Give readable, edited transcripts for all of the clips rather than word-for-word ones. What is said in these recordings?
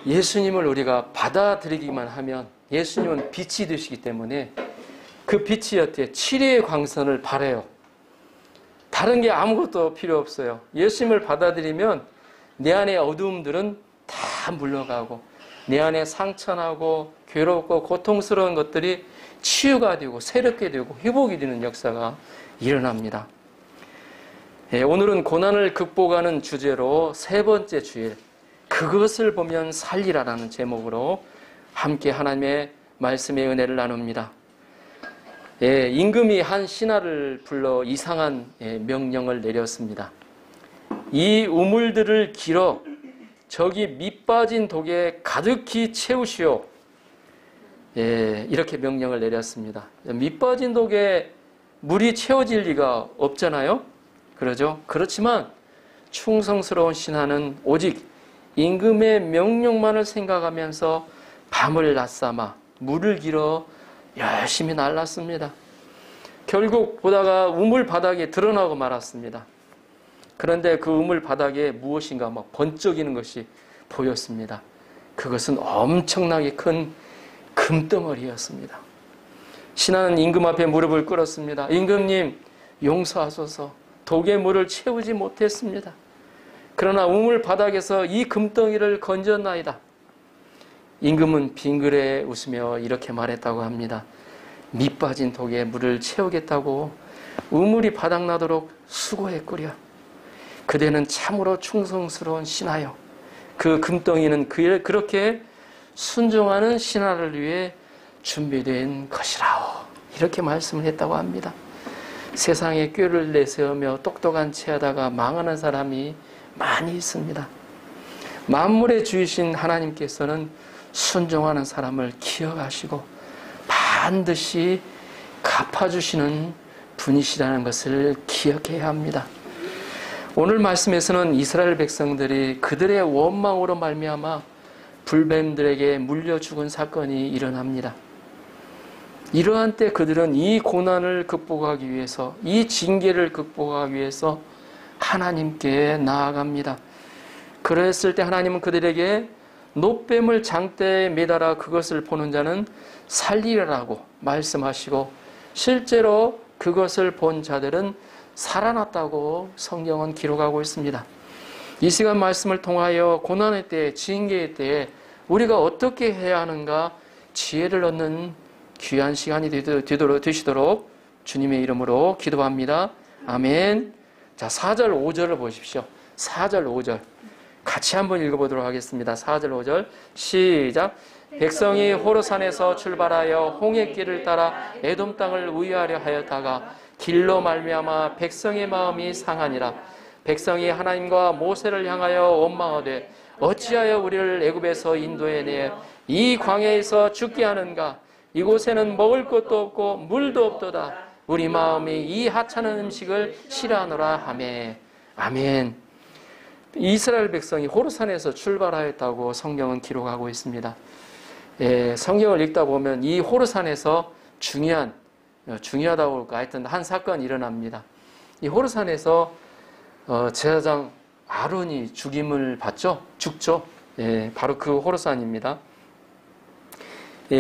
예수님을 우리가 받아들이기만 하면 예수님은 빛이 되시기 때문에 그 빛이 어때요? 치리의 광선을 발해요. 다른 게 아무것도 필요 없어요. 예수님을 받아들이면 내 안의 어두움들은 다 물러가고 내 안에 상처나고 괴롭고 고통스러운 것들이 치유가 되고 새롭게 되고 회복이 되는 역사가 일어납니다. 오늘은 고난을 극복하는 주제로 세 번째 주일, 그것을 보면 살리라라는 제목으로 함께 하나님의 말씀의 은혜를 나눕니다. 임금이 한 신하를 불러 이상한 명령을 내렸습니다. 이 우물들을 길어 저기 밑빠진 독에 가득히 채우시오. 이렇게 명령을 내렸습니다. 밑빠진 독에 물이 채워질 리가 없잖아요. 그러죠? 그렇지만 충성스러운 신하는 오직 임금의 명령만을 생각하면서 밤을 낮삼아 물을 길어 열심히 날랐습니다. 결국 보다가 우물 바닥에 드러나고 말았습니다. 그런데 그 우물 바닥에 무엇인가 막 번쩍이는 것이 보였습니다. 그것은 엄청나게 큰 금덩어리였습니다. 신하는 임금 앞에 무릎을 꿇었습니다. 임금님, 용서하소서. 독의 물을 채우지 못했습니다. 그러나 우물 바닥에서 이 금덩이를 건졌나이다. 임금은 빙그레 웃으며 이렇게 말했다고 합니다. 밑빠진 독에 물을 채우겠다고 우물이 바닥나도록 수고했구려. 그대는 참으로 충성스러운 신하여. 그 금덩이는 그렇게 순종하는 신하를 위해 준비된 것이라오. 이렇게 말씀을 했다고 합니다. 세상에 꾀를 내세우며 똑똑한 체하다가 망하는 사람이 많이 있습니다. 만물의 주이신 하나님께서는 순종하는 사람을 기억하시고 반드시 갚아주시는 분이시라는 것을 기억해야 합니다. 오늘 말씀에서는 이스라엘 백성들이 그들의 원망으로 말미암아 불뱀들에게 물려 죽은 사건이 일어납니다. 이러한 때 그들은 이 고난을 극복하기 위해서, 이 징계를 극복하기 위해서 하나님께 나아갑니다. 그랬을 때 하나님은 그들에게 놋뱀을 장대에 매달아 그것을 보는 자는 살리라고 말씀하시고 실제로 그것을 본 자들은 살아났다고 성경은 기록하고 있습니다. 이 시간 말씀을 통하여 고난의 때, 징계의 때에 우리가 어떻게 해야 하는가 지혜를 얻는 귀한 시간이 되시도록 주님의 이름으로 기도합니다. 아멘. 자, 4절 5절을 보십시오. 4절 5절 같이 한번 읽어보도록 하겠습니다. 4절 5절 시작. 백성이 호르산에서 출발하여 홍해길을 따라 에돔 땅을 우회하려 하였다가 길로 말미암아 백성의 마음이 상하니라. 백성이 하나님과 모세를 향하여 원망하되 어찌하여 우리를 애굽에서 인도해 이 광야에서 죽게 하는가. 이곳에는 먹을 것도 없고 물도 없도다. 우리 마음이 이 하찮은 음식을 싫어하노라 하매. 아멘. 이스라엘 백성이 호르산에서 출발하였다고 성경은 기록하고 있습니다. 성경을 읽다 보면 이 호르산에서 중요하다고 할까 하여튼 한 사건이 일어납니다. 이 호르산에서 제사장 아론이 죽임을 받죠? 죽죠? 바로 그 호르산입니다.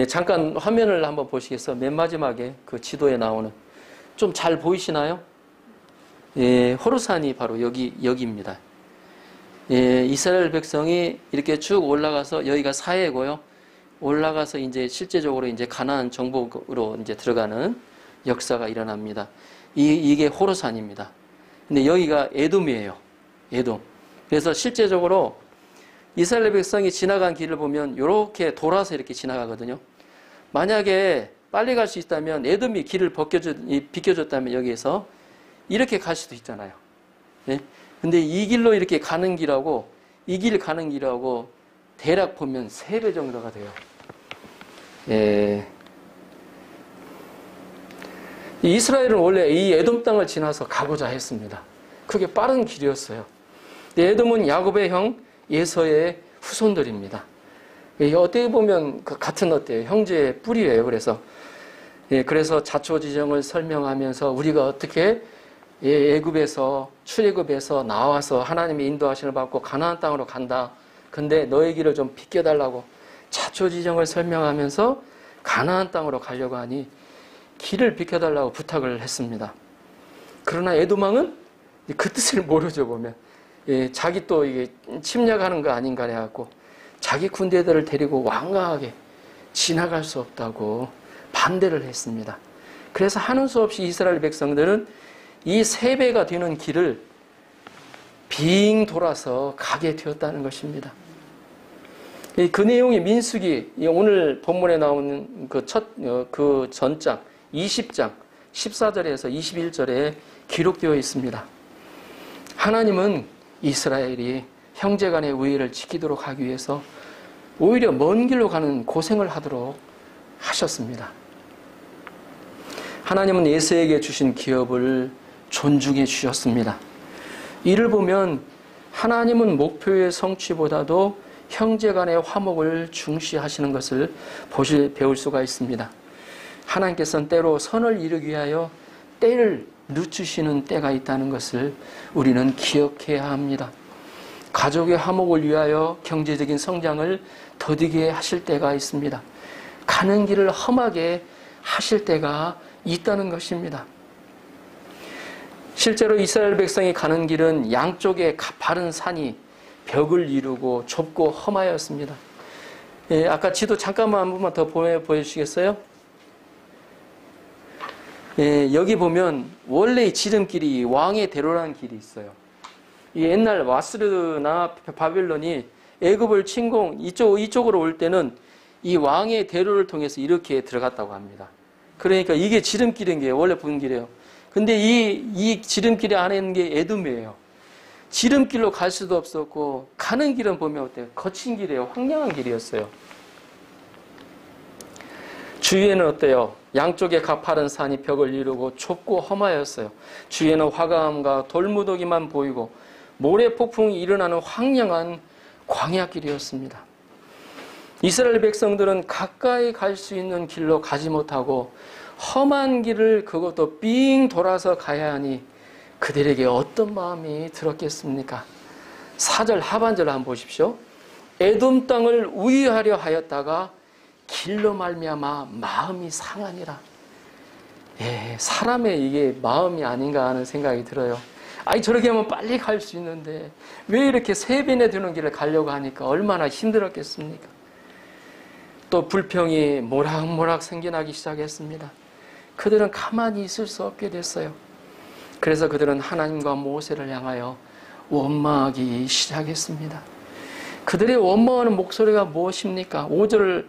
잠깐 화면을 한번 보시겠어요? 맨 마지막에 그 지도에 나오는 좀 잘 보이시나요? 호르산이 바로 여기입니다. 이스라엘 백성이 이렇게 쭉 올라가서 여기가 사해고요. 올라가서 이제 실제적으로 이제 가나안 정복으로 이제 들어가는 역사가 일어납니다. 이게 호르산입니다. 근데 여기가 에돔이에요. 에돔. 그래서 실제적으로 이스라엘 백성이 지나간 길을 보면 이렇게 돌아서 이렇게 지나가거든요. 만약에 빨리 갈 수 있다면 에돔이 길을 비켜줬다면 여기에서 이렇게 갈 수도 있잖아요. 네? 근데 이 길로 이렇게 가는 길하고 이 길 가는 길하고 대략 보면 3배 정도가 돼요. 이스라엘은 원래 이 에돔 땅을 지나서 가고자 했습니다. 그게 빠른 길이었어요. 에돔은 야곱의 형 에서의 후손들입니다. 어떻게 보면 같은 형제의 뿌리예요. 그래서 자초지정을 설명하면서 우리가 어떻게 애굽에서 출애굽에서 나와서 하나님의 인도하심을 받고 가나안 땅으로 간다. 근데 너의 길을 좀 비켜달라고 자초지종을 설명하면서 가나안 땅으로 가려고 하니 길을 비켜달라고 부탁을 했습니다. 그러나 에돔왕은 그 뜻을 모르죠, 보면. 예, 자기 또 이게 침략하는 거 아닌가 해갖고 자기 군대들을 데리고 완강하게 지나갈 수 없다고 반대를 했습니다. 그래서 하는 수 없이 이스라엘 백성들은 이 3배가 되는 길을 빙 돌아서 가게 되었다는 것입니다. 그 내용이 민수기, 오늘 본문에 나오는 그 전장, 20장, 14절에서 21절에 기록되어 있습니다. 하나님은 이스라엘이 형제 간의 우애를 지키도록 하기 위해서 오히려 먼 길로 가는 고생을 하도록 하셨습니다. 하나님은 에서에게 주신 기업을 존중해 주셨습니다. 이를 보면 하나님은 목표의 성취보다도 형제 간의 화목을 중시하시는 것을 배울 수가 있습니다. 하나님께서는 때로 선을 이루기 위하여 때를 늦추시는 때가 있다는 것을 우리는 기억해야 합니다. 가족의 화목을 위하여 경제적인 성장을 더디게 하실 때가 있습니다. 가는 길을 험하게 하실 때가 있다는 것입니다. 실제로 이스라엘 백성이 가는 길은 양쪽에 가파른 산이 벽을 이루고 좁고 험하였습니다. 예, 아까 지도 잠깐만 한 번만 더 보여주시겠어요? 예, 여기 보면 원래 이 지름길이 왕의 대로라는 길이 있어요. 옛날 와스르나 바벨론이 애굽을 침공 이쪽으로 올 때는 이 왕의 대로를 통해서 이렇게 들어갔다고 합니다. 그러니까 이게 지름길인 게 원래 본 길이에요. 근데 이 지름길이 안에 있는 게 에돔이에요. 지름길로 갈 수도 없었고 가는 길은 보면 어때요? 거친 길이에요. 황량한 길이었어요. 주위에는 어때요? 양쪽에 가파른 산이 벽을 이루고 좁고 험하였어요. 주위에는 화강암과 돌무더기만 보이고 모래 폭풍이 일어나는 황량한 광야길이었습니다. 이스라엘 백성들은 가까이 갈 수 있는 길로 가지 못하고 험한 길을 그것도 삥 돌아서 가야 하니 그들에게 어떤 마음이 들었겠습니까? 4절 하반절 한번 보십시오. 에돔 땅을 우위하려 하였다가 길로 말미암아 마음이 상하니라. 예, 사람의 이게 마음이 아닌가 하는 생각이 들어요. 아니 저렇게 하면 빨리 갈 수 있는데 왜 이렇게 3배나 되는 길을 가려고 하니까 얼마나 힘들었겠습니까? 또 불평이 모락모락 생겨나기 시작했습니다. 그들은 가만히 있을 수 없게 됐어요. 그래서 그들은 하나님과 모세를 향하여 원망하기 시작했습니다. 그들의 원망하는 목소리가 무엇입니까? 5절을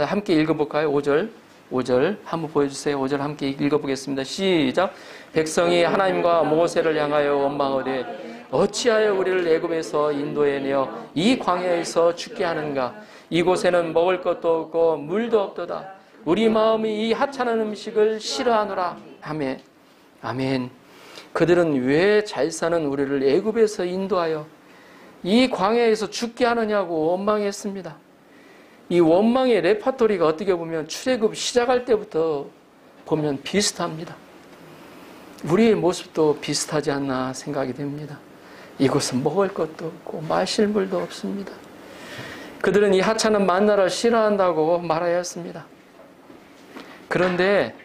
함께 읽어볼까요? 5절 한번 보여주세요. 5절 함께 읽어보겠습니다. 시작. 백성이 하나님과 모세를 향하여 원망하되 어찌하여 우리를 애굽에서 인도해내어 이 광야에서 죽게 하는가? 이곳에는 먹을 것도 없고 물도 없도다. 우리 마음이 이 하찮은 음식을 싫어하노라. 아멘. 아멘. 그들은 왜 잘 사는 우리를 애굽에서 인도하여 이 광야에서 죽게 하느냐고 원망했습니다. 이 원망의 레파토리가 어떻게 보면 출애굽 시작할 때부터 보면 비슷합니다. 우리의 모습도 비슷하지 않나 생각이 됩니다. 이곳은 먹을 것도 없고 마실 물도 없습니다. 그들은 이 하찮은 만나를 싫어한다고 말하였습니다. 그런데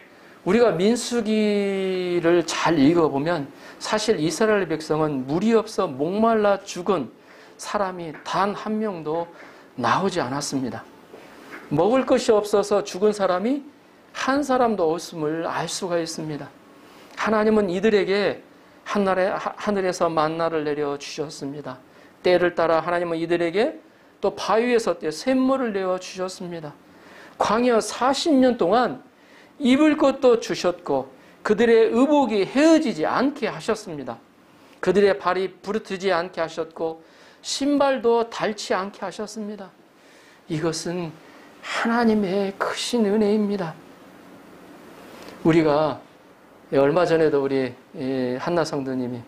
우리가 민수기를 잘 읽어보면 사실 이스라엘 백성은 물이 없어 목말라 죽은 사람이 단 한 명도 나오지 않았습니다. 먹을 것이 없어서 죽은 사람이 한 사람도 없음을 알 수가 있습니다. 하나님은 이들에게 하늘에서 만나를 내려 주셨습니다. 때를 따라 하나님은 이들에게 또 바위에서 샘물을 내어 주셨습니다. 광야 40년 동안 입을 것도 주셨고 그들의 의복이 헤어지지 않게 하셨습니다. 그들의 발이 부르트지 않게 하셨고 신발도 닳지 않게 하셨습니다. 이것은 하나님의 크신 은혜입니다. 우리가 얼마 전에도 우리 한나 성도님이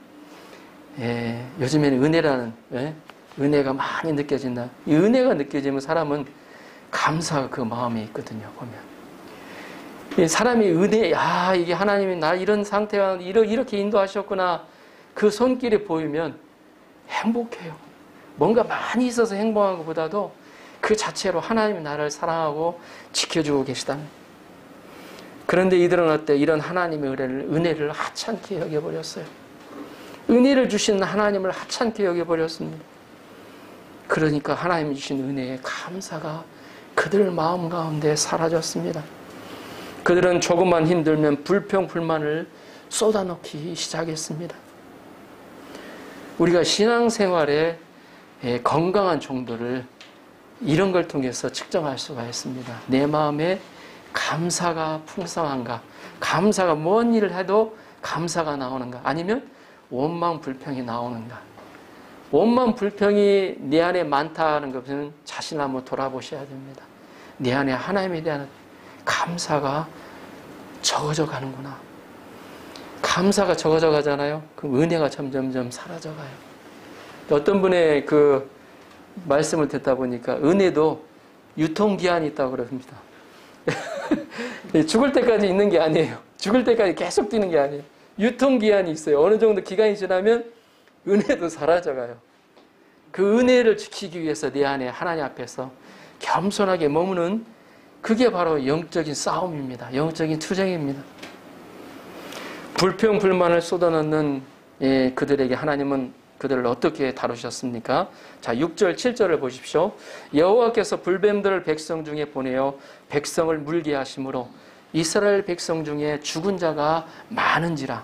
요즘에는 은혜라는 은혜가 많이 느껴진다. 이 은혜가 느껴지면 사람은 감사 그 마음이 있거든요. 보면 사람이 은혜, 이게 하나님이 나 이런 상태와 이렇게 인도하셨구나. 그 손길이 보이면 행복해요. 뭔가 많이 있어서 행복한 것보다도 그 자체로 하나님이 나를 사랑하고 지켜주고 계시다. 그런데 이들은 어때? 이런 하나님의 은혜를 하찮게 여겨버렸어요. 은혜를 주신 하나님을 하찮게 여겨버렸습니다. 그러니까 하나님이 주신 은혜의 감사가 그들 마음 가운데 사라졌습니다. 그들은 조금만 힘들면 불평, 불만을 쏟아놓기 시작했습니다. 우리가 신앙생활에 건강한 정도를 이런 걸 통해서 측정할 수가 있습니다. 내 마음에 감사가 풍성한가? 감사가 뭔 일을 해도 감사가 나오는가? 아니면 원망, 불평이 나오는가? 원망, 불평이 내 안에 많다는 것은 자신을 한번 돌아보셔야 됩니다. 내 안에 하나님에 대한 감사가 적어져 가는구나. 감사가 적어져 가잖아요. 그 은혜가 점점점 사라져 가요. 어떤 분의 그 말씀을 듣다 보니까 은혜도 유통기한이 있다고 그럽니다. 죽을 때까지 있는 게 아니에요. 죽을 때까지 계속 뛰는 게 아니에요. 유통기한이 있어요. 어느 정도 기간이 지나면 은혜도 사라져가요. 그 은혜를 지키기 위해서 내 안에 하나님 앞에서 겸손하게 머무는 그게 바로 영적인 싸움입니다. 영적인 투쟁입니다. 불평, 불만을 쏟아넣는 그들에게 하나님은 그들을 어떻게 다루셨습니까? 자, 6절, 7절을 보십시오. 여호와께서 불뱀들을 백성 중에 보내어 백성을 물게 하심으로 이스라엘 백성 중에 죽은 자가 많은지라.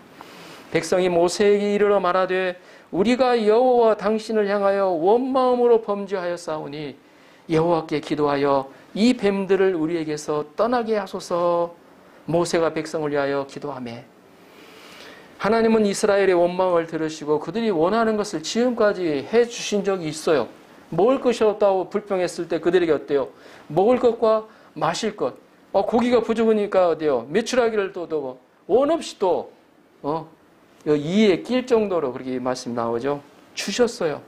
백성이 모세에게 이르러 말하되 우리가 여호와 당신을 향하여 원마음으로 범죄하였사오니 여호와께 기도하여 이 뱀들을 우리에게서 떠나게 하소서. 모세가 백성을 위하여 기도하매 하나님은 이스라엘의 원망을 들으시고 그들이 원하는 것을 지금까지 해주신 적이 있어요. 먹을 것이 없다고 불평했을 때 그들에게 어때요? 먹을 것과 마실 것. 고기가 부족하니까 어때요? 매출하기를 또 원 없이 또 이에 낄 정도로 그렇게 말씀 나오죠. 주셨어요.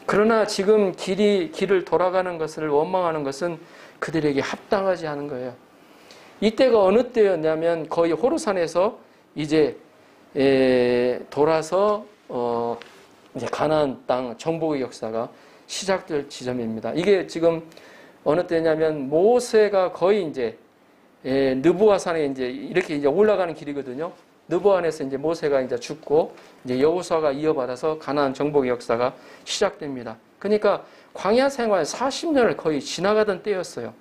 그러나 지금 길을 돌아가는 것을 원망하는 것은 그들에게 합당하지 않은 거예요. 이때가 어느 때였냐면 거의 호르산에서 이제 돌아서 이제 가나안 땅 정복의 역사가 시작될 지점입니다. 이게 지금 어느 때냐면 모세가 거의 이제 느부아산에 이제 이렇게 이제 올라가는 길이거든요. 느부안에서 이제 모세가 이제 죽고 이제 여호수아가 이어받아서 가나안 정복의 역사가 시작됩니다. 그러니까 광야 생활 40년을 거의 지나가던 때였어요.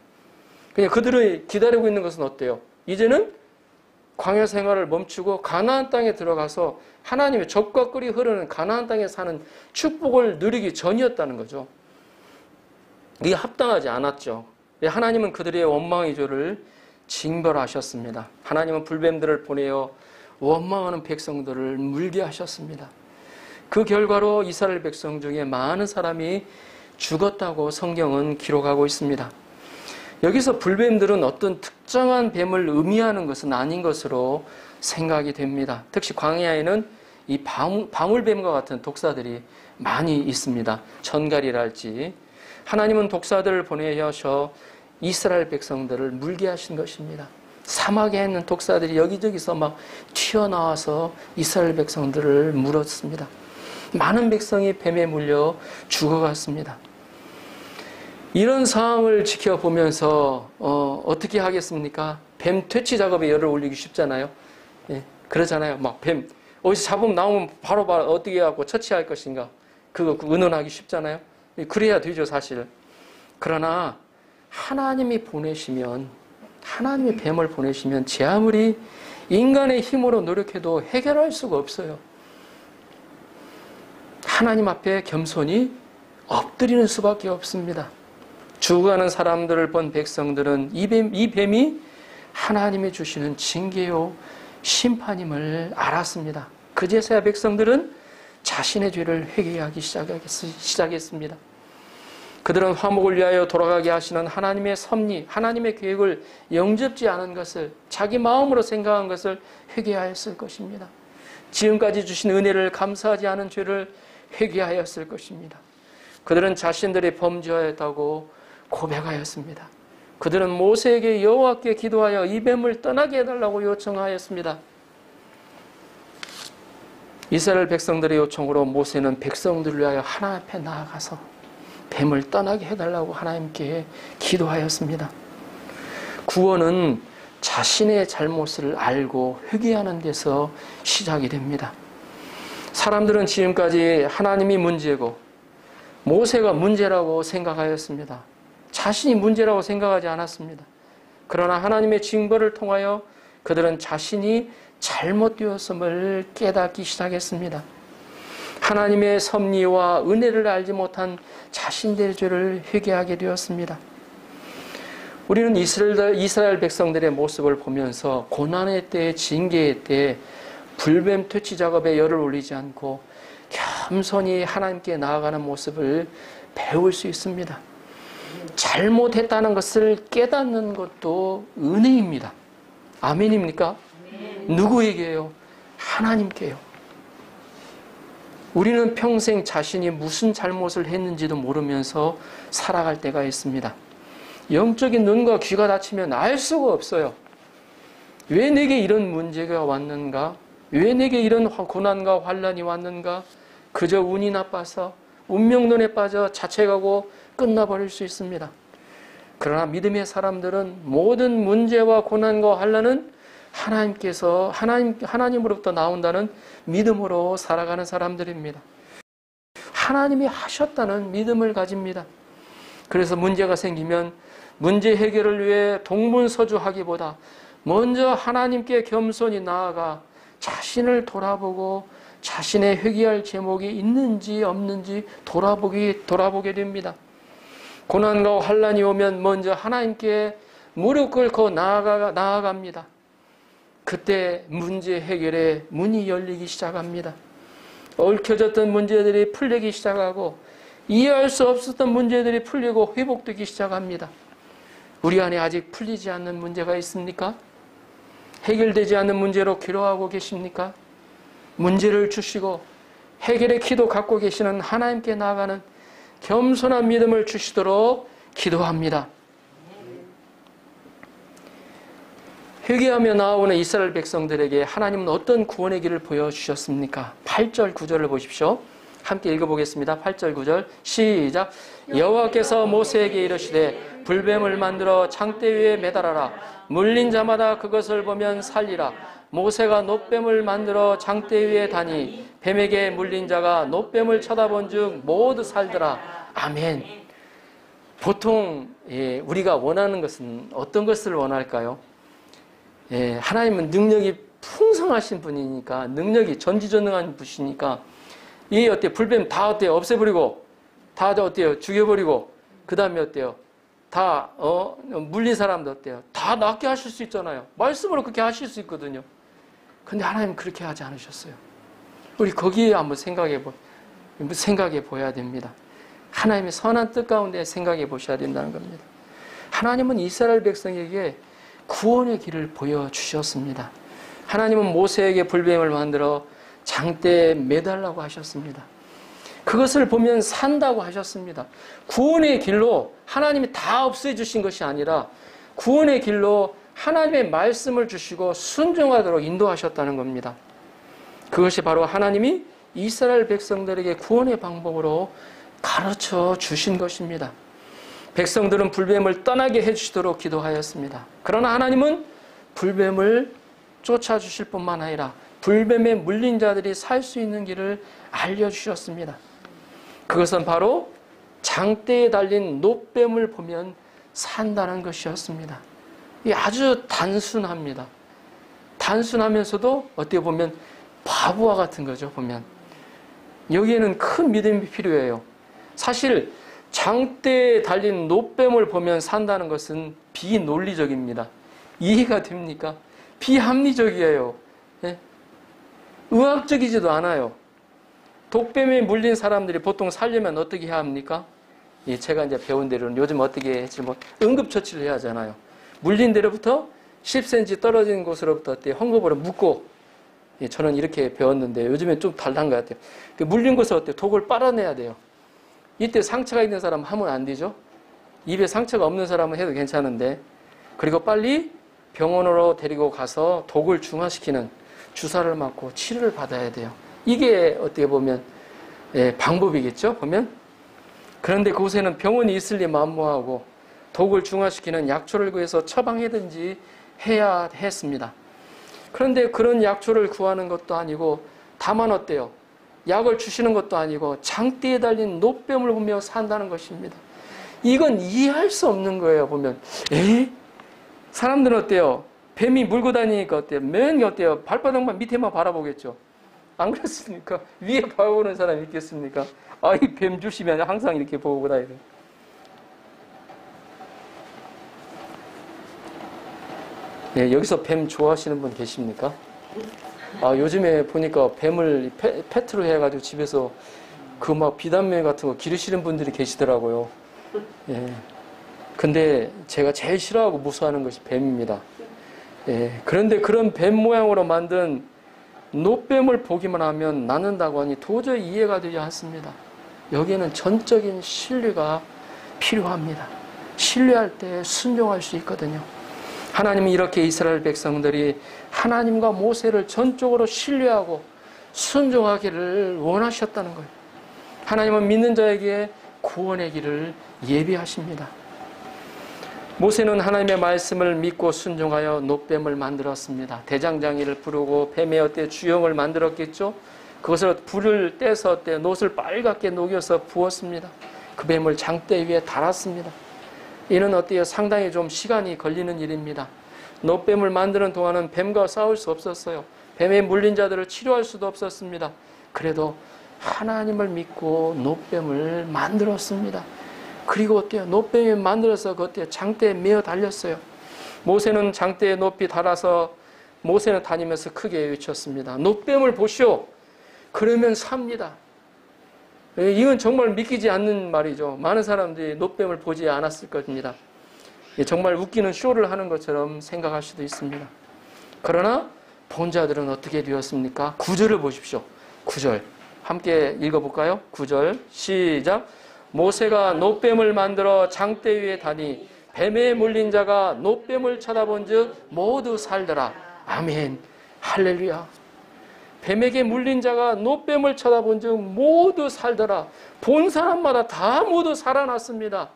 그냥 그들이 기다리고 있는 것은 어때요? 이제는 광야 생활을 멈추고 가나안 땅에 들어가서 하나님의 젖과 꿀이 흐르는 가나안 땅에 사는 축복을 누리기 전이었다는 거죠. 이게 합당하지 않았죠. 하나님은 그들의 원망의 죄를 징벌하셨습니다. 하나님은 불뱀들을 보내어 원망하는 백성들을 물게 하셨습니다. 그 결과로 이스라엘 백성 중에 많은 사람이 죽었다고 성경은 기록하고 있습니다. 여기서 불뱀들은 어떤 특정한 뱀을 의미하는 것은 아닌 것으로 생각이 됩니다. 특히 광야에는 이 방울뱀과 같은 독사들이 많이 있습니다. 전갈이랄지. 하나님은 독사들을 보내셔서 이스라엘 백성들을 물게 하신 것입니다. 사막에 있는 독사들이 여기저기서 막 튀어나와서 이스라엘 백성들을 물었습니다. 많은 백성이 뱀에 물려 죽어갔습니다. 이런 상황을 지켜보면서 어떻게 하겠습니까? 뱀 퇴치 작업에 열을 올리기 쉽잖아요. 그러잖아요. 막 뱀 어디서 잡으면 나오면 바로 어떻게 하고 처치할 것인가. 그거 의논하기 쉽잖아요. 그래야 되죠, 사실. 그러나 하나님이 뱀을 보내시면 제 아무리 인간의 힘으로 노력해도 해결할 수가 없어요. 하나님 앞에 겸손히 엎드리는 수밖에 없습니다. 죽어가는 사람들을 본 백성들은 이 뱀이 하나님이 주시는 징계요 심판임을 알았습니다. 그제서야 백성들은 자신의 죄를 회개하기 시작했습니다. 그들은 화목을 위하여 돌아가게 하시는 하나님의 섭리, 하나님의 계획을 영접지 않은 것을, 자기 마음으로 생각한 것을 회개하였을 것입니다. 지금까지 주신 은혜를 감사하지 않은 죄를 회개하였을 것입니다. 그들은 자신들이 범죄하였다고 고백하였습니다. 그들은 모세에게 여호와께 기도하여 이 뱀을 떠나게 해달라고 요청하였습니다. 이스라엘 백성들의 요청으로 모세는 백성들을 위하여 하나님 앞에 나아가서 뱀을 떠나게 해달라고 하나님께 기도하였습니다. 구원은 자신의 잘못을 알고 회개하는 데서 시작이 됩니다. 사람들은 지금까지 하나님이 문제고 모세가 문제라고 생각하였습니다. 자신이 문제라고 생각하지 않았습니다. 그러나 하나님의 징벌을 통하여 그들은 자신이 잘못되었음을 깨닫기 시작했습니다. 하나님의 섭리와 은혜를 알지 못한 자신들의 죄를 회개하게 되었습니다. 우리는 이스라엘 백성들의 모습을 보면서 고난의 때, 징계의 때 불뱀 퇴치 작업에 열을 올리지 않고 겸손히 하나님께 나아가는 모습을 배울 수 있습니다. 잘못했다는 것을 깨닫는 것도 은혜입니다. 아멘입니까? 누구에게요? 하나님께요. 우리는 평생 자신이 무슨 잘못을 했는지도 모르면서 살아갈 때가 있습니다. 영적인 눈과 귀가 닫히면 알 수가 없어요. 왜 내게 이런 문제가 왔는가? 왜 내게 이런 고난과 환난이 왔는가? 그저 운이 나빠서 운명론에 빠져 자책하고 끝나버릴 수 있습니다. 그러나 믿음의 사람들은 모든 문제와 고난과 환난은 하나님으로부터 나온다는 믿음으로 살아가는 사람들입니다. 하나님이 하셨다는 믿음을 가집니다. 그래서 문제가 생기면 문제 해결을 위해 동분서주하기보다 먼저 하나님께 겸손히 나아가 자신을 돌아보고 자신의 회개할 제목이 있는지 없는지 돌아보게 됩니다. 고난과 환난이 오면 먼저 하나님께 무릎 꿇고 나아갑니다. 그때 문제 해결의 문이 열리기 시작합니다. 얽혀졌던 문제들이 풀리기 시작하고 이해할 수 없었던 문제들이 풀리고 회복되기 시작합니다. 우리 안에 아직 풀리지 않는 문제가 있습니까? 해결되지 않는 문제로 괴로워하고 계십니까? 문제를 주시고 해결의 기도 갖고 계시는 하나님께 나아가는 겸손한 믿음을 주시도록 기도합니다. 회개하며 나아오는 이스라엘 백성들에게 하나님은 어떤 구원의 길을 보여주셨습니까? 8절 9절을 보십시오. 함께 읽어보겠습니다. 8절 9절 시작. 여호와께서 모세에게 이르시되 불뱀을 만들어 장대 위에 매달아라. 물린 자마다 그것을 보면 살리라. 모세가 놋뱀을 만들어 장대 위에 다니 뱀에게 물린 자가 놋뱀을 쳐다본 즉 모두 살더라. 아멘. 보통 우리가 원하는 것은 어떤 것을 원할까요? 하나님은 능력이 풍성하신 분이니까, 능력이 전지전능한 분이니까, 이 어때요? 불뱀 다 어때요? 없애버리고, 다 어때요? 죽여버리고, 그 다음에 어때요? 다 물린 사람도 어때요? 다 낫게 하실 수 있잖아요. 말씀으로 그렇게 하실 수 있거든요. 근데 하나님은 그렇게 하지 않으셨어요. 우리 거기에 한번 생각해 보여야 됩니다. 하나님의 선한 뜻 가운데 생각해 보셔야 된다는 겁니다. 하나님은 이스라엘 백성에게 구원의 길을 보여주셨습니다. 하나님은 모세에게 불뱀을 만들어 장대에 매달라고 하셨습니다. 그것을 보면 산다고 하셨습니다. 구원의 길로 하나님이 다 없애주신 것이 아니라 구원의 길로 하나님의 말씀을 주시고 순종하도록 인도하셨다는 겁니다. 그것이 바로 하나님이 이스라엘 백성들에게 구원의 방법으로 가르쳐 주신 것입니다. 백성들은 불뱀을 떠나게 해주시도록 기도하였습니다. 그러나 하나님은 불뱀을 쫓아주실 뿐만 아니라 불뱀에 물린 자들이 살 수 있는 길을 알려주셨습니다. 그것은 바로 장대에 달린 놋뱀을 보면 산다는 것이었습니다. 이게 아주 단순합니다. 단순하면서도 어떻게 보면 바보와 같은 거죠. 보면 여기에는 큰 믿음이 필요해요. 사실 장대에 달린 놋뱀을 보면 산다는 것은 비논리적입니다. 이해가 됩니까? 비합리적이에요. 네? 의학적이지도 않아요. 독뱀에 물린 사람들이 보통 살려면 어떻게 해야 합니까? 제가 이제 배운 대로는 요즘 어떻게 했지 응급처치를 해야 하잖아요. 물린 데로부터 10cm 떨어진 곳으로부터 헝겊으로 묶고, 저는 이렇게 배웠는데 요즘엔 좀 다른 것 같아요. 물린 곳을 독을 빨아내야 돼요. 이때 상처가 있는 사람은 하면 안 되죠. 입에 상처가 없는 사람은 해도 괜찮은데, 그리고 빨리 병원으로 데리고 가서 독을 중화시키는 주사를 맞고 치료를 받아야 돼요. 이게 어떻게 보면 방법이겠죠, 보면. 그런데 그곳에는 병원이 있을리 만무하고 독을 중화시키는 약초를 구해서 처방하든지 해야 했습니다. 그런데 그런 약초를 구하는 것도 아니고 다만 어때요? 약을 주시는 것도 아니고 장대에 달린 노뱀을 보며 산다는 것입니다. 이건 이해할 수 없는 거예요, 보면. 사람들은 어때요? 뱀이 물고 다니니까 어때요? 맨 어때요? 발바닥만 밑에만 바라보겠죠. 안 그렇습니까? 위에 바라보는 사람이 있겠습니까? 아, 이 뱀 주시면 항상 이렇게 보고 다니는. 네, 여기서 뱀 좋아하시는 분 계십니까? 아, 요즘에 보니까 뱀을 페트로 해가지고 집에서 그 막 비단면 같은 거 기르시는 분들이 계시더라고요. 예. 근데 제가 제일 싫어하고 무서워하는 것이 뱀입니다. 예. 그런데 그런 뱀 모양으로 만든 노뱀을 보기만 하면 낫는다고 하니 도저히 이해가 되지 않습니다. 여기에는 전적인 신뢰가 필요합니다. 신뢰할 때 순종할 수 있거든요. 하나님은 이렇게 이스라엘 백성들이 하나님과 모세를 전적으로 신뢰하고 순종하기를 원하셨다는 거예요. 하나님은 믿는 자에게 구원의 길을 예비하십니다. 모세는 하나님의 말씀을 믿고 순종하여 노뱀을 만들었습니다. 대장장이를 부르고 뱀의 어때 주영을 만들었겠죠. 그것을 불을 떼서 어때 놋을 빨갛게 녹여서 부었습니다. 그 뱀을 장대 위에 달았습니다. 이는 어때요? 상당히 좀 시간이 걸리는 일입니다. 노뱀을 만드는 동안은 뱀과 싸울 수 없었어요. 뱀에 물린 자들을 치료할 수도 없었습니다. 그래도 하나님을 믿고 노뱀을 만들었습니다. 그리고 어때요? 노뱀을 만들어서 그 어때요? 장대에 메어 달렸어요. 모세는 장대에 높이 달아서 모세는 다니면서 크게 외쳤습니다. 노뱀을 보시오. 그러면 삽니다. 이건 정말 믿기지 않는 말이죠. 많은 사람들이 노뱀을 보지 않았을 겁니다. 정말 웃기는 쇼를 하는 것처럼 생각할 수도 있습니다. 그러나 본 자들은 어떻게 되었습니까? 9절을 보십시오. 9절 함께 읽어볼까요? 9절 시작. 모세가 노뱀을 만들어 장대 위에 다니 뱀에 물린 자가 노뱀을 쳐다본 즉 모두 살더라. 아멘. 할렐루야. 뱀에게 물린 자가 노뱀을 쳐다본 즉 모두 살더라. 본 사람마다 다 모두 살아났습니다.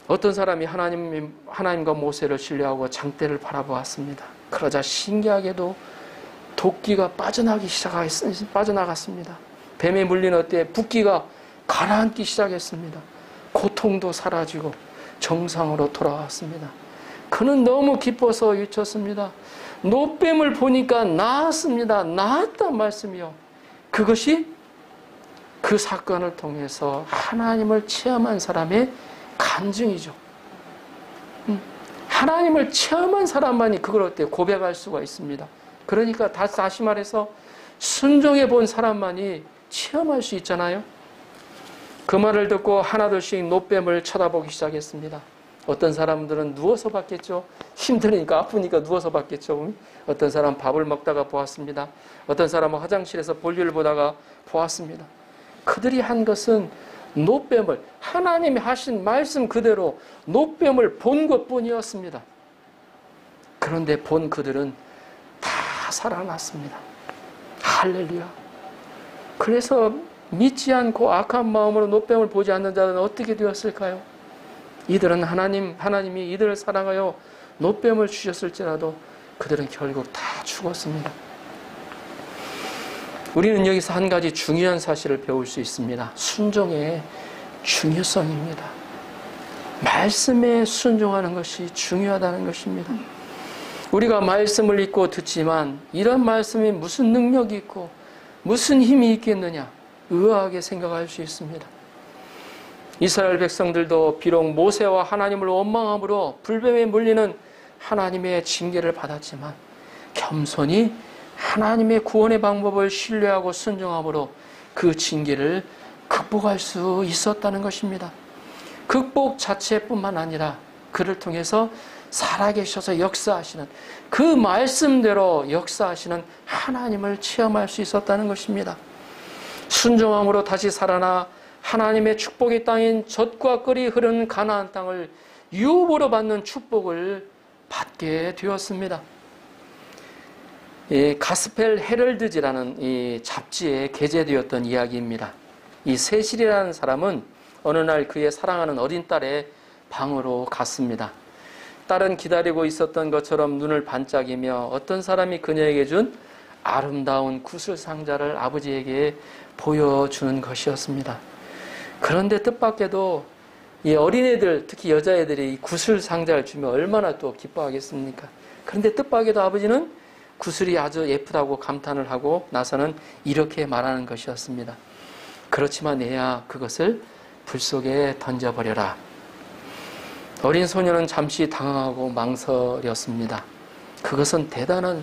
어떤 사람이 하나님과 모세를 신뢰하고 장대를 바라보았습니다. 그러자 신기하게도 도끼가 빠져나갔습니다. 뱀에 물린 어때 붓기가 가라앉기 시작했습니다. 고통도 사라지고 정상으로 돌아왔습니다. 그는 너무 기뻐서 외쳤습니다. 노뱀을 보니까 나았습니다. 나았단 말씀이요. 그것이 그 사건을 통해서 하나님을 체험한 사람의 간증이죠. 하나님을 체험한 사람만이 그걸 어때요? 고백할 수가 있습니다. 그러니까 다시 말해서 순종해 본 사람만이 체험할 수 있잖아요. 그 말을 듣고 하나둘씩 노뱀을 쳐다보기 시작했습니다. 어떤 사람들은 누워서 봤겠죠. 힘드니까 아프니까 누워서 봤겠죠. 어떤 사람 밥을 먹다가 보았습니다. 어떤 사람은 화장실에서 볼일을 보다가 보았습니다. 그들이 한 것은 노뱀을 하나님이 하신 말씀 그대로 노뱀을 본 것뿐이었습니다. 그런데 본 그들은 다 살아났습니다. 할렐루야. 그래서 믿지 않고 악한 마음으로 노뱀을 보지 않는 자들은 어떻게 되었을까요? 이들은 하나님이 이들을 사랑하여 노뱀을 주셨을지라도 그들은 결국 다 죽었습니다. 우리는 여기서 한 가지 중요한 사실을 배울 수 있습니다. 순종의 중요성입니다. 말씀에 순종하는 것이 중요하다는 것입니다. 우리가 말씀을 읽고 듣지만 이런 말씀이 무슨 능력이 있고 무슨 힘이 있겠느냐 의아하게 생각할 수 있습니다. 이스라엘 백성들도 비록 모세와 하나님을 원망함으로 불뱀에 물리는 하나님의 징계를 받았지만 겸손히 하나님의 구원의 방법을 신뢰하고 순종함으로 그 징계를 극복할 수 있었다는 것입니다. 극복 자체뿐만 아니라 그를 통해서 살아계셔서 역사하시는 그 말씀대로 역사하시는 하나님을 체험할 수 있었다는 것입니다. 순종함으로 다시 살아나 하나님의 축복의 땅인 젖과 꿀이 흐르는 가나안 땅을 유업으로 받는 축복을 받게 되었습니다. 이 가스펠 헤럴드지라는 이 잡지에 게재되었던 이야기입니다. 이 세실이라는 사람은 어느 날 그의 사랑하는 어린 딸의 방으로 갔습니다. 딸은 기다리고 있었던 것처럼 눈을 반짝이며 어떤 사람이 그녀에게 준 아름다운 구슬 상자를 아버지에게 보여주는 것이었습니다. 그런데 뜻밖에도 이 어린애들, 특히 여자애들이 이 구슬 상자를 주면 얼마나 또 기뻐하겠습니까? 그런데 뜻밖에도 아버지는 구슬이 아주 예쁘다고 감탄을 하고 나서는 이렇게 말하는 것이었습니다. 그렇지만 애야, 그것을 불 속에 던져버려라. 어린 소녀는 잠시 당황하고 망설였습니다. 그것은 대단한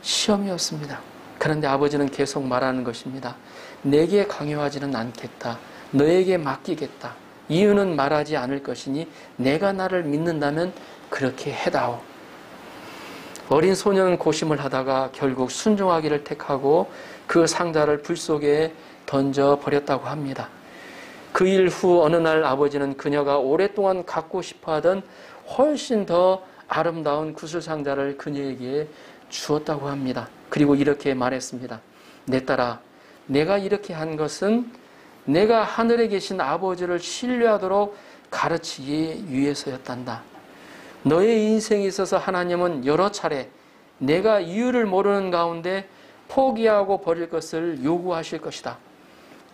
시험이었습니다. 그런데 아버지는 계속 말하는 것입니다. 내게 강요하지는 않겠다. 너에게 맡기겠다. 이유는 말하지 않을 것이니 내가 나를 믿는다면 그렇게 해다오. 어린 소녀는 고심을 하다가 결국 순종하기를 택하고 그 상자를 불 속에 던져버렸다고 합니다. 그 일 후 어느 날 아버지는 그녀가 오랫동안 갖고 싶어하던 훨씬 더 아름다운 구슬 상자를 그녀에게 주었다고 합니다. 그리고 이렇게 말했습니다. 내 딸아, 내가 이렇게 한 것은 내가 하늘에 계신 아버지를 신뢰하도록 가르치기 위해서였단다. 너의 인생에 있어서 하나님은 여러 차례 내가 이유를 모르는 가운데 포기하고 버릴 것을 요구하실 것이다.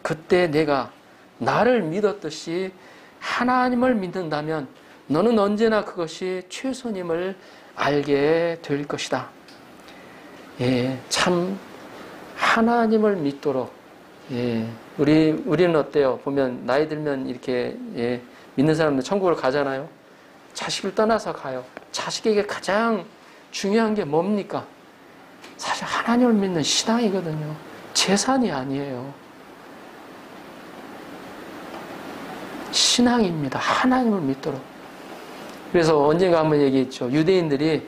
그때 내가 나를 믿었듯이 하나님을 믿는다면 너는 언제나 그것이 최선임을 알게 될 것이다. 예, 참 하나님을 믿도록, 예, 우리는 어때요? 보면 나이 들면 이렇게, 예, 믿는 사람들 천국을 가잖아요. 자식을 떠나서 가요. 자식에게 가장 중요한 게 뭡니까? 사실 하나님을 믿는 신앙이거든요. 재산이 아니에요. 신앙입니다. 하나님을 믿도록. 그래서 언젠가 한번 얘기했죠. 유대인들이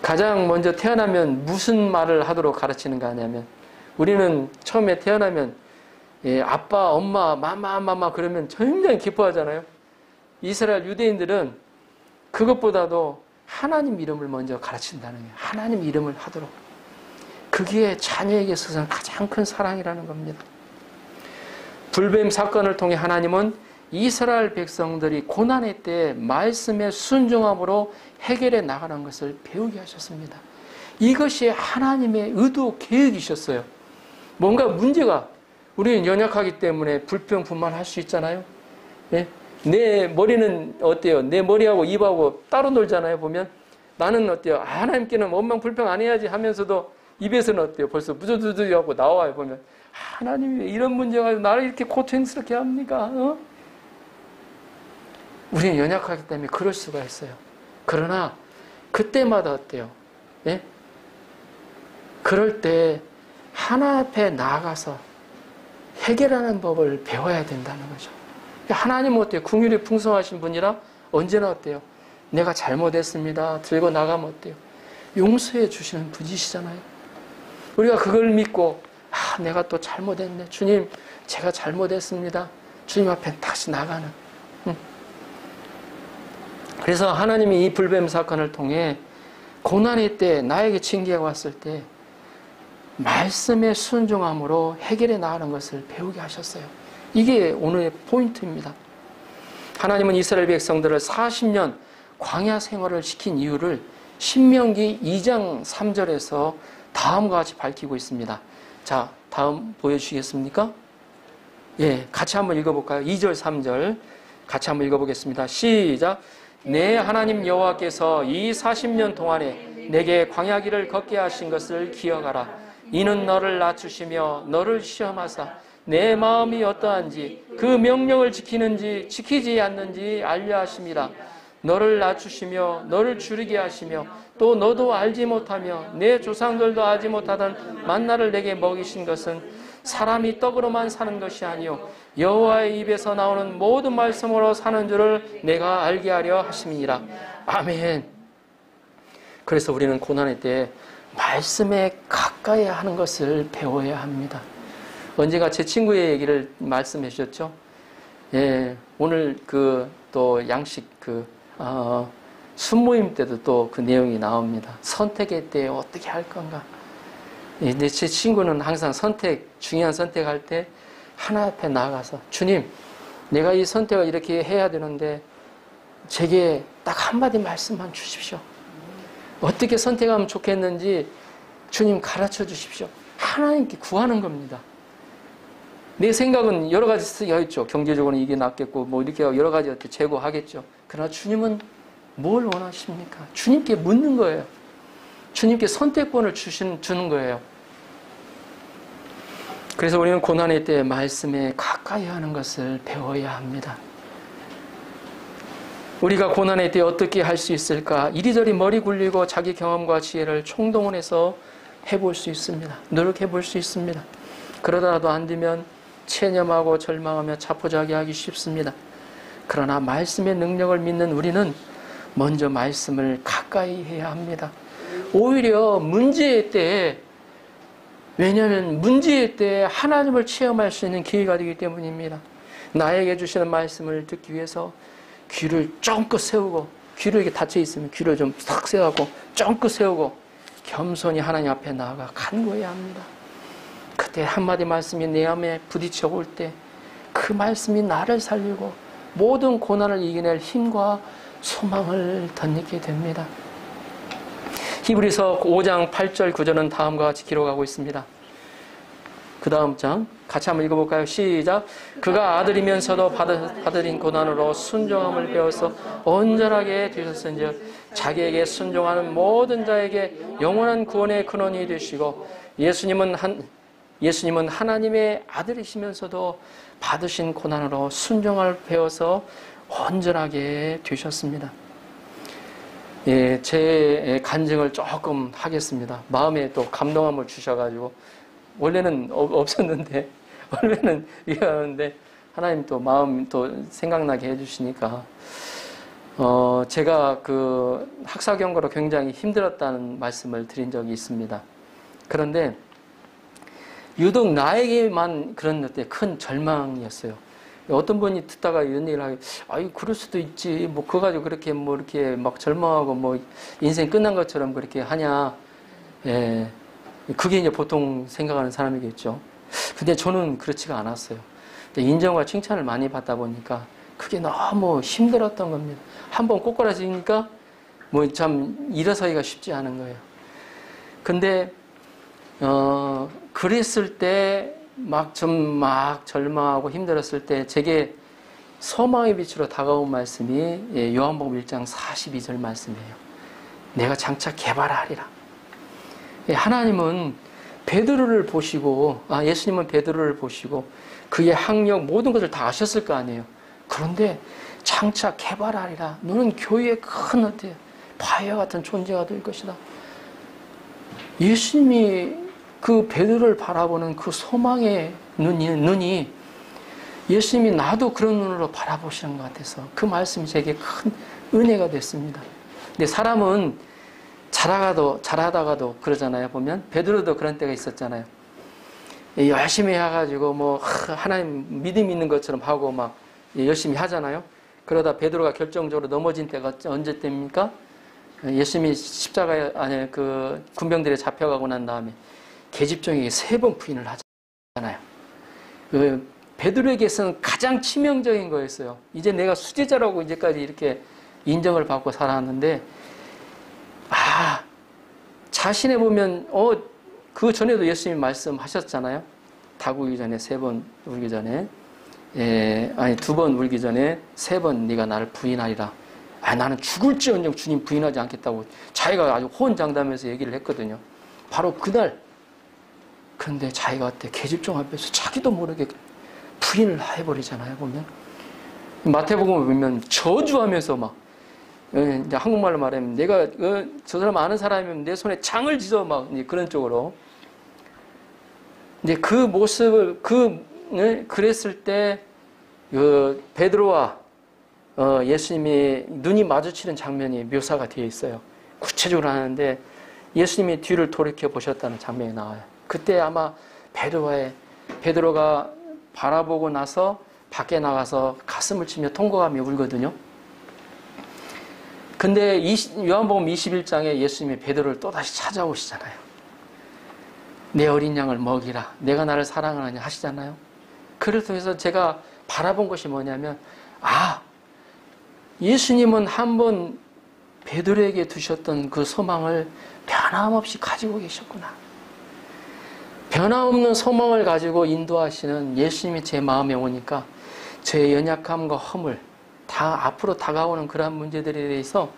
가장 먼저 태어나면 무슨 말을 하도록 가르치는가 하냐면, 우리는 처음에 태어나면, 예, 아빠, 엄마, 마마 그러면 굉장히 기뻐하잖아요. 이스라엘 유대인들은 그것보다도 하나님 이름을 먼저 가르친다는 거예요. 하나님 이름을 하도록. 그게 자녀에게 있어서는 가장 큰 사랑이라는 겁니다. 불뱀 사건을 통해 하나님은 이스라엘 백성들이 고난의 때 말씀에 순종함으로 해결해 나가는 것을 배우게 하셨습니다. 이것이 하나님의 의도 계획이셨어요. 뭔가 문제가, 우리는 연약하기 때문에 불평불만할 수 있잖아요. 예? 내 머리는 어때요? 내 머리하고 입하고 따로 놀잖아요. 보면 나는 어때요? 하나님께는 원망불평 안 해야지 하면서도 입에서는 어때요? 벌써 무저두두 하고 나와요. 보면 하나님이 왜 이런 문제가 나를 이렇게 고통스럽게 합니까? 어? 우리는 연약하기 때문에 그럴 수가 있어요. 그러나 그때마다 어때요? 예? 그럴 때 하나 앞에 나아가서 해결하는 법을 배워야 된다는 거죠. 하나님은 어때요? 긍휼이 풍성하신 분이라 언제나 어때요? 내가 잘못했습니다. 들고 나가면 어때요? 용서해 주시는 분이시잖아요. 우리가 그걸 믿고, 아, 내가 또 잘못했네. 주님, 제가 잘못했습니다. 주님 앞에 다시 나가는. 그래서 하나님이 이 불뱀 사건을 통해 고난의 때 나에게 징계가 왔을 때 말씀에 순종함으로 해결해 나가는 것을 배우게 하셨어요. 이게 오늘의 포인트입니다. 하나님은 이스라엘 백성들을 40년 광야 생활을 시킨 이유를 신명기 2장 3절에서 다음과 같이 밝히고 있습니다. 자, 다음 보여주시겠습니까? 예, 같이 한번 읽어볼까요? 2절, 3절 같이 한번 읽어보겠습니다. 시작! 내 하나님 여호와께서 이 40년 동안에 내게 광야길을 걷게 하신 것을 기억하라. 이는 너를 낮추시며 너를 시험하사 내 마음이 어떠한지 그 명령을 지키는지 지키지 않는지 알려 하심이라. 너를 낮추시며 너를 줄이게 하시며 또 너도 알지 못하며 내 조상들도 알지 못하던 만나를 내게 먹이신 것은 사람이 떡으로만 사는 것이 아니요 여호와의 입에서 나오는 모든 말씀으로 사는 줄을 내가 알게 하려 하심이니라. 아멘. 그래서 우리는 고난의 때 말씀에 가까이 하는 것을 배워야 합니다. 언젠가 제 친구의 얘기를 말씀해 주셨죠. 예, 오늘 또 양식 순모임 때도 또 그 내용이 나옵니다. 선택의 때에 어떻게 할 건가. 근데 제 친구는 항상 중요한 선택할 때 하나 앞에 나가서 주님, 내가 이 선택을 이렇게 해야 되는데 제게 딱 한마디 말씀만 주십시오. 어떻게 선택하면 좋겠는지 주님 가르쳐 주십시오. 하나님께 구하는 겁니다. 내 생각은 여러 가지 쓰여 있죠. 경제적으로는 이게 낫겠고 뭐 이렇게 여러 가지 제고하겠죠. 그러나 주님은 뭘 원하십니까? 주님께 묻는 거예요. 주님께 선택권을 주는 거예요. 그래서 우리는 고난의 때에 말씀에 가까이 하는 것을 배워야 합니다. 우리가 고난의 때에 어떻게 할 수 있을까? 이리저리 머리 굴리고 자기 경험과 지혜를 총동원해서 해볼 수 있습니다. 노력해 볼 수 있습니다. 그러다도 안 되면 체념하고 절망하며 자포자기하기 쉽습니다. 그러나 말씀의 능력을 믿는 우리는 먼저 말씀을 가까이 해야 합니다. 오히려 문제의 때에, 왜냐하면 문제의 때에 하나님을 체험할 수 있는 기회가 되기 때문입니다. 나에게 주시는 말씀을 듣기 위해서 귀를 쫑긋 세우고, 귀를 이렇게 닫혀 있으면 귀를 좀 탁 세우고 쫑긋 세우고 겸손히 하나님 앞에 나아가 간구해야 합니다. 그때 한마디 말씀이 내 마음에 부딪혀 올 때 그 말씀이 나를 살리고 모든 고난을 이겨낼 힘과 소망을 덧입게 됩니다. 히브리서 5장 8절 9절은 다음과 같이 기록하고 있습니다. 그 다음 장 같이 한번 읽어볼까요? 시작. 그가 아들이면서도 받으린 고난으로 순종함을 배워서 온전하게 되셨은즉 자기에게 순종하는 모든 자에게 영원한 구원의 근원이 되시고 예수님은 하나님의 아들이시면서도 받으신 고난으로 순종을 배워서 온전하게 되셨습니다. 예, 제 간증을 조금 하겠습니다. 마음에 또 감동함을 주셔가지고 원래는 없었는데 원래는 이러는데 하나님 또 마음 또 생각나게 해주시니까 제가 그 학사경고로 굉장히 힘들었다는 말씀을 드린 적이 있습니다. 그런데 유독 나에게만 그런 때 큰 절망이었어요. 어떤 분이 듣다가 이런 얘기를 하게, 아이, 그럴 수도 있지. 뭐, 그거 가지고 그렇게 뭐, 이렇게 막 절망하고 뭐, 인생 끝난 것처럼 그렇게 하냐. 예. 그게 이제 보통 생각하는 사람이겠죠. 근데 저는 그렇지가 않았어요. 인정과 칭찬을 많이 받다 보니까 그게 너무 힘들었던 겁니다. 한번 꼬꾸라지니까 뭐 참 일어서기가 쉽지 않은 거예요. 근데, 그랬을 때 막 절망하고 힘들었을 때 제게 소망의 빛으로 다가온 말씀이 요한복음 1장 42절 말씀이에요. 내가 장차 개발하리라. 하나님은 베드로를 보시고, 예수님은 베드로를 보시고 그의 학력 모든 것을 다 아셨을 거 아니에요. 그런데 장차 개발하리라. 너는 교회의 큰 바위와 같은 존재가 될 것이다. 예수님이 그 베드로를 바라보는 그 소망의 눈이 예수님이 나도 그런 눈으로 바라보시는 것 같아서 그 말씀이 제게 큰 은혜가 됐습니다. 근데 사람은 잘하다가도 그러잖아요. 보면 베드로도 그런 때가 있었잖아요. 열심히 해가지고 뭐 하나님 믿음 있는 것처럼 하고 막 열심히 하잖아요. 그러다 베드로가 결정적으로 넘어진 때가 언제 때입니까? 예수님이 십자가에 그 군병들에 잡혀가고 난 다음에 계집종에게 3번 부인을 하잖아요. 그 베드로에게서는 가장 치명적인 거였어요. 이제 내가 수제자라고 이제까지 이렇게 인정을 받고 살아왔는데, 자신해 보면, 그 전에도 예수님이 말씀하셨잖아요. 닭 울기 전에 3번 울기 전에, 2번 울기 전에 3번 네가 나를 부인하리라. 나는 죽을지언정 주님 부인하지 않겠다고 자기가 아주 호언장담해서 얘기를 했거든요. 바로 그날. 그런데 자기가 그때 계집종 앞에서 자기도 모르게 부인을 해버리잖아요, 보면. 마태복음을 보면 저주하면서 막, 이제 한국말로 말하면 내가 저 사람 아는 사람이면 내 손에 장을 지져 막 그런 쪽으로. 이제 그 모습을, 그랬을 때, 베드로와 예수님이 눈이 마주치는 장면이 묘사가 되어 있어요. 구체적으로 하는데 예수님이 뒤를 돌이켜 보셨다는 장면이 나와요. 그때 아마 베드로가 바라보고 나서 밖에 나가서 가슴을 치며 통곡하며 울거든요. 근데 요한복음 21장에 예수님이 베드로를 또다시 찾아오시잖아요. 내 어린 양을 먹이라. 내가 나를 사랑하느냐 하시잖아요. 그를 통해서 제가 바라본 것이 뭐냐면, 예수님은 한번 베드로에게 두셨던 그 소망을 변함없이 가지고 계셨구나. 변함없는 소망을 가지고 인도하시는 예수님이 제 마음에 오니까 저의 연약함과 허물, 다 앞으로 다가오는 그러한 문제들에 대해서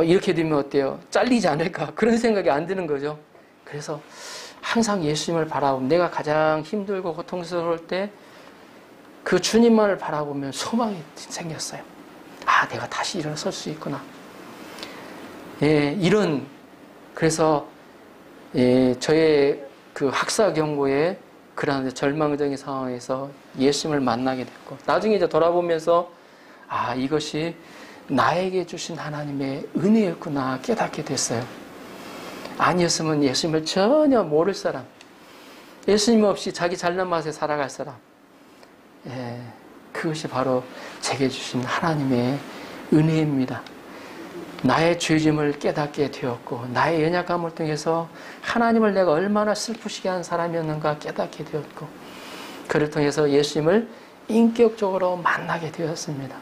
이렇게 되면 어때요? 잘리지 않을까? 그런 생각이 안 드는 거죠. 그래서 항상 예수님을 바라보면, 내가 가장 힘들고 고통스러울 때 그 주님만을 바라보면 소망이 생겼어요. 내가 다시 일어설 수 있구나. 그래서 저의 그 학사 경고에 그런 절망적인 상황에서 예수님을 만나게 됐고, 나중에 이제 돌아보면서 이것이 나에게 주신 하나님의 은혜였구나 깨닫게 됐어요. 아니었으면 예수님을 전혀 모를 사람, 예수님 없이 자기 잘난 맛에 살아갈 사람, 그것이 바로 제게 주신 하나님의 은혜입니다. 나의 죄짐을 깨닫게 되었고, 나의 연약함을 통해서 하나님을 내가 얼마나 슬프시게 한 사람이었는가 깨닫게 되었고, 그를 통해서 예수님을 인격적으로 만나게 되었습니다.